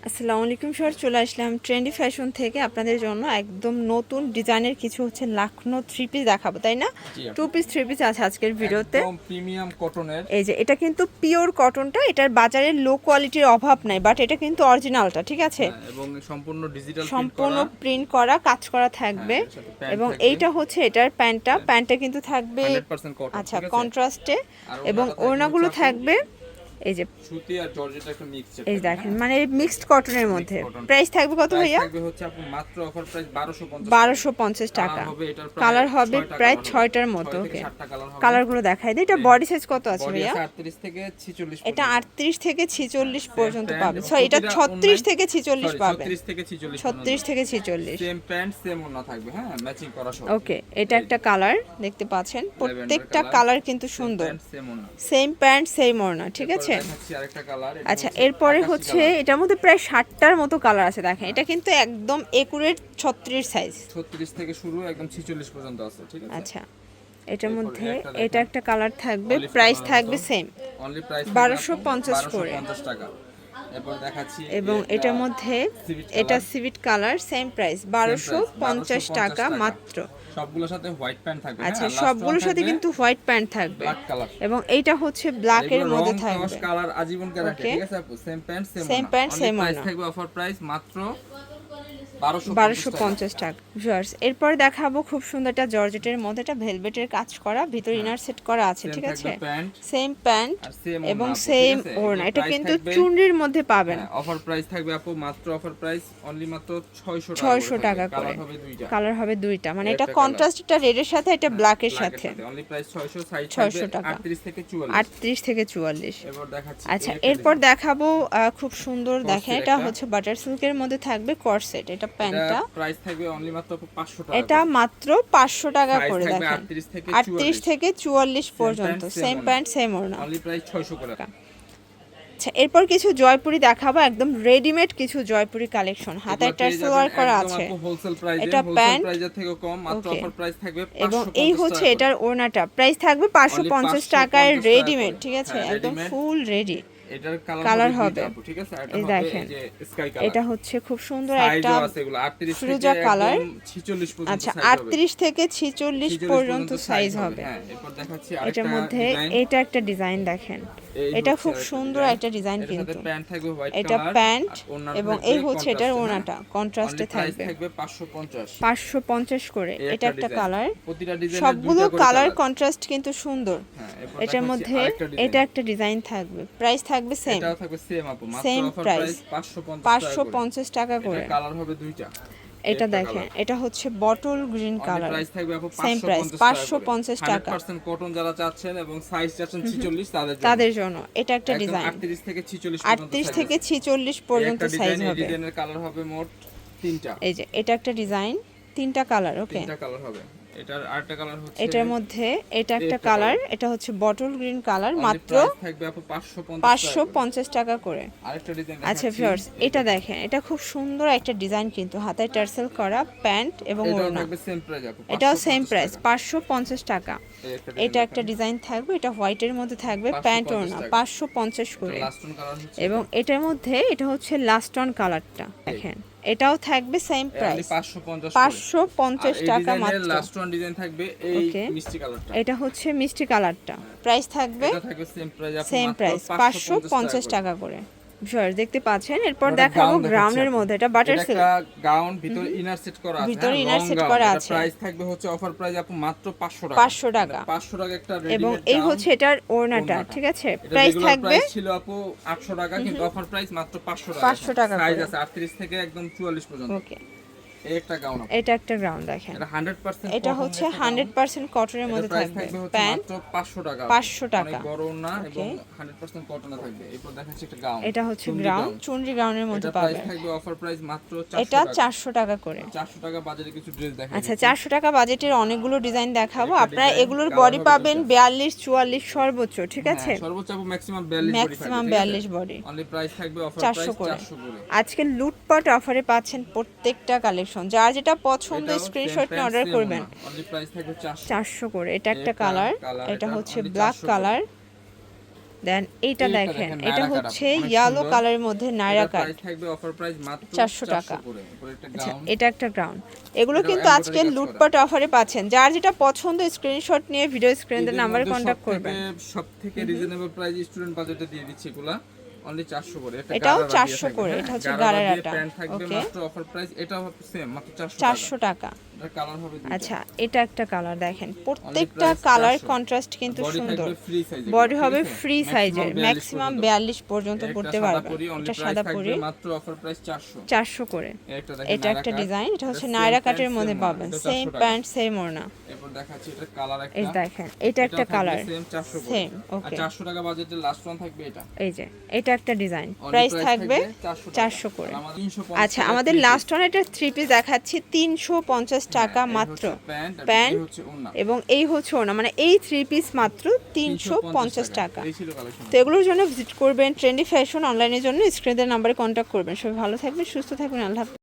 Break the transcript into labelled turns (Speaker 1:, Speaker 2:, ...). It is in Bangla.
Speaker 1: আসসালামু আলাইকুম স্যার, চলে আসলাম ট্রেন্ডি ফ্যাশন থেকে আপনাদের জন্য একদম নতুন ডিজাইনের কিছু হচ্ছে লাখনো থ্রি পিস দেখাবো, তাই না?
Speaker 2: জি
Speaker 1: টু
Speaker 2: আপু,
Speaker 1: পিস থ্রি পিস আছে আজকের ভিডিওতে।
Speaker 2: একদম প্রিমিয়াম কটনের।
Speaker 1: এই যে এটা কিন্তু পিওর কটনটা, এটার বাজারে লো কোয়ালিটির অভাব নাই, বাট এটা কিন্তু অরিজিনালটা, ঠিক আছে?
Speaker 2: এবং সম্পূর্ণ ডিজিটাল প্রিন্ট
Speaker 1: সম্পূর্ণ
Speaker 2: করা।
Speaker 1: প্রিন্ট করা, কাজ করা থাকবে।
Speaker 2: এর সাথে প্যান্ট
Speaker 1: এবং
Speaker 2: থাকবে
Speaker 1: এইটা হচ্ছে এটার প্যান্টটা কিন্তু থাকবে
Speaker 2: 100% কটন,
Speaker 1: আচ্ছা
Speaker 2: ঠিক আছে?
Speaker 1: কন্ট্রাস্টে।
Speaker 2: আর
Speaker 1: এবং
Speaker 2: ওড়নাটা থাকবে
Speaker 1: ওড়নাগুলো
Speaker 2: হচ্ছে
Speaker 1: থাকবে এই যে
Speaker 2: সুতি আর জর্জেট একটা মিক্সচার
Speaker 1: এই
Speaker 2: থাকবে।
Speaker 1: দেখেন, মানে মিক্সড কটনের মধ্যে।
Speaker 2: কটন
Speaker 1: প্রাইস থাকবে কত
Speaker 2: প্রাইস
Speaker 1: ভাইয়া?
Speaker 2: থাকবে হচ্ছে আপু মাত্র অফার প্রাইস
Speaker 1: 1250 টাকা। কালার হবে প্রায় 6টার মতো। ওকে, কালারগুলো দেখাই দিই। এটা বডি সাইজ কত আছে ভাইয়া?
Speaker 2: 38 থেকে 46
Speaker 1: এটা 38 থেকে 46 পর্যন্ত
Speaker 2: প্যান্ট
Speaker 1: পাবে।
Speaker 2: এবং
Speaker 1: সরি, এটা
Speaker 2: প্রতিটা
Speaker 1: 36
Speaker 2: ওড়নায়
Speaker 1: থেকে 46 পাবে।
Speaker 2: 36 থেকে 46
Speaker 1: 36 থেকে 46।
Speaker 2: সেম প্যান্ট সেম ওড়না থাকবে, হ্যাঁ, ম্যাচিং করা সব।
Speaker 1: ওকে, এটা একটা কালার দেখতে পাচ্ছেন, প্রত্যেকটা
Speaker 2: কালার,
Speaker 1: কালার কিন্তু সুন্দর।
Speaker 2: সেম ওড়না।
Speaker 1: সেম প্যান্ট সেম ওড়না, ঠিক
Speaker 2: এরপরে
Speaker 1: আছে?
Speaker 2: দেখাচ্ছি আরেকটা কালার।
Speaker 1: আচ্ছা, এরপরে হচ্ছে এটার মধ্যে প্রায় 60টার মতো কালার আছে। দেখেন, এটা কিন্তু একদম একুরেট 36 সাইজ।
Speaker 2: 36 থেকে শুরু একদম 46 পর্যন্ত আছে, ঠিক আছে?
Speaker 1: আচ্ছা, এটার
Speaker 2: এরপর
Speaker 1: মধ্যে
Speaker 2: একটা দেখেন,
Speaker 1: এটা একটা কালার থাকবে,
Speaker 2: অলিভ
Speaker 1: প্রাইস
Speaker 2: কালারের
Speaker 1: থাকবে
Speaker 2: মতো।
Speaker 1: সেম
Speaker 2: অনলি প্রাইস
Speaker 1: 1250 করে।
Speaker 2: 1250 টাকা। এরপর দেখাচ্ছি
Speaker 1: এবং
Speaker 2: এটা
Speaker 1: এটার মধ্যে
Speaker 2: সিভিট
Speaker 1: এটা
Speaker 2: কালার,
Speaker 1: সিভিট কালার, সেম প্রাইস 1250 টাকা মাত্র।
Speaker 2: সবগুলোর সাথে হোয়াইট প্যান্ট থাকবে।
Speaker 1: আচ্ছা,
Speaker 2: হ্যাঁ,
Speaker 1: সবগুলোর সাথে কিন্তু হোয়াইট প্যান্ট থাকবে।
Speaker 2: ব্ল্যাক কালার
Speaker 1: এবং এইটা হচ্ছে ব্ল্যাক এর মধ্যে থাকবে।
Speaker 2: কালার আজীবন গ্যারান্টি,
Speaker 1: ওকে,
Speaker 2: ঠিক আছে আপু? Same pant same
Speaker 1: same pant same
Speaker 2: price
Speaker 1: ওড়না।
Speaker 2: থাকবে অফার প্রাইস মাত্র
Speaker 1: 1250 টাকা। ভিউয়ার্স, এরপর দেখাবো খুব সুন্দর একটা জর্জেটের মধ্যে একটা ভেলভেটের কাজ করা, ভিতর ইনার সেট করা আছে, ঠিক আছে? সেম প্যান্ট এবং সেম ওড়না। এটা কিন্তু চুনরির মধ্যে পাবেন।
Speaker 2: অফার প্রাইস থাকবে আপু মাত্র অফার প্রাইস অনলি মাত্র 600
Speaker 1: টাকা করে।
Speaker 2: কালার হবে দুইটা।
Speaker 1: কালার হবে দুইটা, মানে এটা
Speaker 2: একটা
Speaker 1: কন্ট্রাস্ট, এটা রেডের সাথে, এটা ব্ল্যাকের সাথে।
Speaker 2: অনলি প্রাইস 600, সাইজ
Speaker 1: 600 টাকা।
Speaker 2: 38 থেকে 44।
Speaker 1: 38 থেকে 44।
Speaker 2: এবার দেখাচ্ছি
Speaker 1: আচ্ছা, এরপর দেখাবো খুব সুন্দর, দেখেন এটা হচ্ছে বাটার সিল্কের মধ্যে থাকবে কর্সেট। এটা প্যান্টটা
Speaker 2: প্রাইস থাকবে অনলি মাত্র 500 টাকা।
Speaker 1: এটা মাত্র 500 টাকা করে।
Speaker 2: সাইজ থাকবে
Speaker 1: দেখেন
Speaker 2: 38
Speaker 1: থেকে 44 পর্যন্ত, সেম প্যান্ট সেম ওড়না।
Speaker 2: অনলি প্রাইস 600 করে।
Speaker 1: আচ্ছা, এরপর কিছু জয়পুরি দেখাবো, একদম রেডিমেড কিছু জয়পুরি কালেকশন, হাতায় টার্সেল ওয়ার্ক করা আছে। এটা প্যান্ট
Speaker 2: প্রাইজের থেকে কম, মাত্র অফার প্রাইস থাকবে 550
Speaker 1: এবং এই হচ্ছে এটার ওড়নাটা, প্রাইস থাকবে 550 টাকায় রেডিমেড, ঠিক আছে? একদম ফুল রেডি।
Speaker 2: এটার
Speaker 1: কালার হবে,
Speaker 2: ঠিক আছে?
Speaker 1: এই দেখেন,
Speaker 2: স্কাই কালার।
Speaker 1: এটা হচ্ছে খুব সুন্দর
Speaker 2: সাইজও
Speaker 1: একটা
Speaker 2: আছে এগুলো 38
Speaker 1: ফিরোজা
Speaker 2: থেকে
Speaker 1: কালার।
Speaker 2: একদম 46 পর্যন্ত
Speaker 1: আচ্ছা,
Speaker 2: সাইজ হবে।
Speaker 1: 38 থেকে 46 পর্যন্ত সাইজ হবে।
Speaker 2: হ্যাঁ, এরপর দেখাচ্ছি
Speaker 1: এটার
Speaker 2: আরেকটা
Speaker 1: মধ্যে
Speaker 2: ডিজাইন।
Speaker 1: এটা একটা ডিজাইন দেখেন, এটা খুব সুন্দর একটা ডিজাইন কিন্তু।
Speaker 2: প্যান্ট থাকবে হোয়াইট
Speaker 1: এটা
Speaker 2: কালার,
Speaker 1: প্যান্ট এবং এই হচ্ছে এটার ওড়নাটা কন্ট্রাস্টে
Speaker 2: প্রাইস
Speaker 1: থাকবে।
Speaker 2: থাকবে 550।
Speaker 1: 550 করে। এটা একটা কালার।
Speaker 2: প্রতিটা ডিজাইনের
Speaker 1: সবগুলো
Speaker 2: দুইটা করে
Speaker 1: কালার কন্ট্রাস্ট কিন্তু সুন্দর।
Speaker 2: হ্যাঁ, এরপর
Speaker 1: এটার
Speaker 2: দেখাচ্ছি
Speaker 1: মধ্যে
Speaker 2: আরেকটা ডিজাইন।
Speaker 1: এটা একটা ডিজাইন থাকবে, প্রাইস থাকবে সেম।
Speaker 2: এটাও থাকবে সেম আপু, মাত্র
Speaker 1: সেম
Speaker 2: অফার
Speaker 1: প্রাইস
Speaker 2: প্রাইস
Speaker 1: 550 টাকা করে।
Speaker 2: এটা কালার হবে দুইটা।
Speaker 1: এটা দেখেন, এটা হচ্ছে বটল গ্রিন কালার,
Speaker 2: প্রাইস থাকবে আপু
Speaker 1: সেম প্রাইস 550 টাকা।
Speaker 2: 100% কটন যারা চাচ্ছেন এবং সাইজ চাচ্ছেন 46
Speaker 1: তাদের জন্য এটা একটা ডিজাইন।
Speaker 2: 38 থেকে 46 পর্যন্ত
Speaker 1: 38 থেকে 46 পর্যন্ত সাইজ হবে।
Speaker 2: ডিজাইনের কালার হবে মোট 3টা।
Speaker 1: এই যে এটা একটা ডিজাইন, 3টা কালার। ওকে,
Speaker 2: 3টা কালার হবে। এটার আরেকটা কালার হচ্ছে,
Speaker 1: এটার মধ্যে এটা একটা কালার, এটা হচ্ছে বটল গ্রিন কালার, মাত্র
Speaker 2: প্রাইস থাকবে আপু
Speaker 1: 550 টাকা করে।
Speaker 2: আরেকটা ডিজাইন
Speaker 1: আচ্ছা ভিউয়ার্স, এটা দেখেন, এটা খুব সুন্দর একটা ডিজাইন কিন্তু, হাতায় টার্সেল করা, প্যান্ট এবং ওড়না।
Speaker 2: থাকবে সেম প্রাইস আপু,
Speaker 1: এটাও সেম প্রাইস 550 টাকা। এটা একটা ডিজাইন থাকবে, এটা হোয়াইটের মধ্যে থাকবে, প্যান্ট ওড়না 550 করে।
Speaker 2: লাস্ট অন কালার হচ্ছে
Speaker 1: এবং এটার মধ্যে এটা হচ্ছে লাস্ট অন কালারটা, দেখেন এটাও থাকবে সেম প্রাইস 550 টাকা মাত্র।
Speaker 2: লাস্ট ওয়ান ডিজাইন থাকবে এই মিষ্টি কালারটা।
Speaker 1: এটা হচ্ছে মিষ্টি কালারটা, প্রাইস থাকবে
Speaker 2: এটা থাকবে
Speaker 1: সেম প্রাইস 550 টাকা করে। ভিউয়ার্স দেখতে পাচ্ছেন। এরপর দেখাবো গ্রাউন্ডের মধ্যে, এটা বাটার সিল্ক,
Speaker 2: এটা গাউন, ভিতর ইনার সেট করা আছে।
Speaker 1: ভিতর ইনার সেট করা আছে।
Speaker 2: প্রাইস থাকবে হচ্ছে অফার প্রাইস আপু মাত্র 500 টাকা।
Speaker 1: 500 টাকা।
Speaker 2: 500 টাকা একটা রেডিমেড।
Speaker 1: এবং এই হচ্ছে এটার ওড়নাটা, ঠিক আছে? প্রাইস থাকবে
Speaker 2: ছিল আপু 800 টাকা, কিন্তু অফার প্রাইস মাত্র 500 টাকা।
Speaker 1: 500 টাকা
Speaker 2: সাইজ
Speaker 1: করে।
Speaker 2: আছে 38 থেকে একদম 44 পর্যন্ত।
Speaker 1: ওকে,
Speaker 2: এই একটা গাউন।
Speaker 1: এটা একটা গ্রাউন্ড দেখেন,
Speaker 2: এটা 100%
Speaker 1: এটা হচ্ছে 100% কটনের মধ্যে থাকবে, প্যান্ট
Speaker 2: মাত্র 500 টাকা।
Speaker 1: 500 টাকা।
Speaker 2: অনেক বড় না এবং 100% কটনে থাকবে। এরপর দেখাচ্ছি একটা গাউন।
Speaker 1: এটা হচ্ছে গ্রাউন্ড, চুনরি গ্রাউন্ডের মধ্যে
Speaker 2: এটা প্রাইস
Speaker 1: পাবেন।
Speaker 2: থাকবে অফার প্রাইস মাত্র 400
Speaker 1: এটা
Speaker 2: টাকা।
Speaker 1: 400 টাকা করে।
Speaker 2: 400 টাকা বাজারে কিছু ড্রেস দেখাই।
Speaker 1: আচ্ছা, 400 টাকা বাজেটের অনেকগুলো ডিজাইন দেখাবো। আপনারা এগুলোর বডি পাবেন 42 44 সর্বোচ্চ, ঠিক আছে?
Speaker 2: সর্বোচ্চ আপু maximum 42 body.
Speaker 1: Maximum 42 body.
Speaker 2: Only price থাকবে অফার
Speaker 1: 400
Speaker 2: প্রাইস
Speaker 1: করে।
Speaker 2: 400 করে।
Speaker 1: আজকে লুটপাট অফারে পাচ্ছেন প্রত্যেকটা কালেকশন, যার যেটা পছন্দ স্ক্রিনশট নিয়ে অর্ডার করবেন।
Speaker 2: অনলি প্রাইস থাকবে 400
Speaker 1: 400 করে। এটা একটা কালার, এটা হচ্ছে ব্ল্যাক কালার, দেন এইটা
Speaker 2: এইটা
Speaker 1: দেখেন,
Speaker 2: দেখেন,
Speaker 1: এটা
Speaker 2: নায়রা কাট,
Speaker 1: হচ্ছে
Speaker 2: অনেক
Speaker 1: ইয়েলো
Speaker 2: সুন্দর।
Speaker 1: কালারের মধ্যে নায়রা
Speaker 2: এটার
Speaker 1: কাট।
Speaker 2: প্রাইস থাকবে অফার প্রাইস মাত্র
Speaker 1: 400 টাকা।
Speaker 2: করে। উপরে একটা
Speaker 1: আচ্ছা,
Speaker 2: গাউন।
Speaker 1: এটা একটা গ্রাউন্ড। এগুলো
Speaker 2: এটাও
Speaker 1: কিন্তু আজকে
Speaker 2: embroidery কাজ করা।
Speaker 1: লুটপাট অফারে পাচ্ছেন। যার যেটা পছন্দ স্ক্রিনশট নিয়ে ভিডিও স্ক্রিনের
Speaker 2: এদের
Speaker 1: নাম্বারে
Speaker 2: মধ্যে
Speaker 1: কন্ট্যাক্ট করবেন।
Speaker 2: সবথেকে রিজনেবল প্রাইস স্টুডেন্ট বাজেটে দিয়ে দিচ্ছি এগুলা অনলি 400 করে। এটা
Speaker 1: এটাও
Speaker 2: গারারা
Speaker 1: 400
Speaker 2: দিয়ে থাকবে,
Speaker 1: করে,
Speaker 2: হ্যাঁ,
Speaker 1: এটা হচ্ছে
Speaker 2: গারারা দিয়ে
Speaker 1: গারারাটা।
Speaker 2: প্যান্ট থাকবে
Speaker 1: ওকে।
Speaker 2: মাত্র অফার প্রাইস, এটাও সেম মাত্র 400
Speaker 1: 400 টাকা।
Speaker 2: এটা কালার হবে দুইটা।
Speaker 1: আচ্ছা, এটা একটা কালার দেখেন, প্রত্যেকটা
Speaker 2: price
Speaker 1: কালার
Speaker 2: 400
Speaker 1: কন্ট্রাস্ট কিন্তু
Speaker 2: বডি
Speaker 1: সুন্দর।
Speaker 2: থাকবে ফ্রি সাইজে,
Speaker 1: বডি হবে ফ্রি সাইজের, ম্যাক্সিমাম 42 পর্যন্ত
Speaker 2: এটা
Speaker 1: পড়তে
Speaker 2: সাদা
Speaker 1: পারবেন।
Speaker 2: পরি অনলি
Speaker 1: এটা
Speaker 2: প্রাইস
Speaker 1: সাদা
Speaker 2: থাকবে
Speaker 1: পরি
Speaker 2: মাত্র অফার প্রাইস 400।
Speaker 1: 400 করে।
Speaker 2: এটা দেখেন
Speaker 1: এটা একটা
Speaker 2: নায়রা
Speaker 1: ডিজাইন, এটা হচ্ছে
Speaker 2: same
Speaker 1: নায়রা
Speaker 2: pant,
Speaker 1: কাটের
Speaker 2: same
Speaker 1: মধ্যে
Speaker 2: ওড়না,
Speaker 1: পাবেন,
Speaker 2: এটা
Speaker 1: সেম
Speaker 2: 400 টাকা।
Speaker 1: প্যান্ট সেম ওড়না।
Speaker 2: এরপর দেখাচ্ছি এটা কালার
Speaker 1: এই
Speaker 2: একটা,
Speaker 1: দেখেন, এটা একটা কালার
Speaker 2: সেম 400 করে।
Speaker 1: সেম।
Speaker 2: আর
Speaker 1: ওকে,
Speaker 2: 400 টাকা বাজেটের লাস্ট ওয়ান থাকবে এটা।
Speaker 1: এই যে এটা একটা ডিজাইন,
Speaker 2: Only
Speaker 1: প্রাইস
Speaker 2: price
Speaker 1: থাকবে 400
Speaker 2: টাকা।
Speaker 1: করে।
Speaker 2: আর আমাদের 350
Speaker 1: আচ্ছা,
Speaker 2: টাকা
Speaker 1: আমাদের
Speaker 2: three piece।
Speaker 1: লাস্ট ওয়ান এটা 3 পিস দেখাচ্ছি 350 টাকা
Speaker 2: এই
Speaker 1: মাত্র।
Speaker 2: হচ্ছে প্যান্ট আর
Speaker 1: প্যান্ট
Speaker 2: এই হচ্ছে ওড়না।
Speaker 1: এবং এই হচ্ছে ওড়না, মানে এই 3 পিস মাত্র 350 টাকা।
Speaker 2: এই ছিল কালেকশন।
Speaker 1: তো এগুলোর জন্য ভিজিট করবেন ট্রেন্ডি ফ্যাশন অনলাইনের জন্য স্ক্রিনের নাম্বারে কন্ট্যাক্ট করবেন। সবাই ভালো থাকবেন, সুস্থ থাকবেন, আল্লাহ হাফেজ।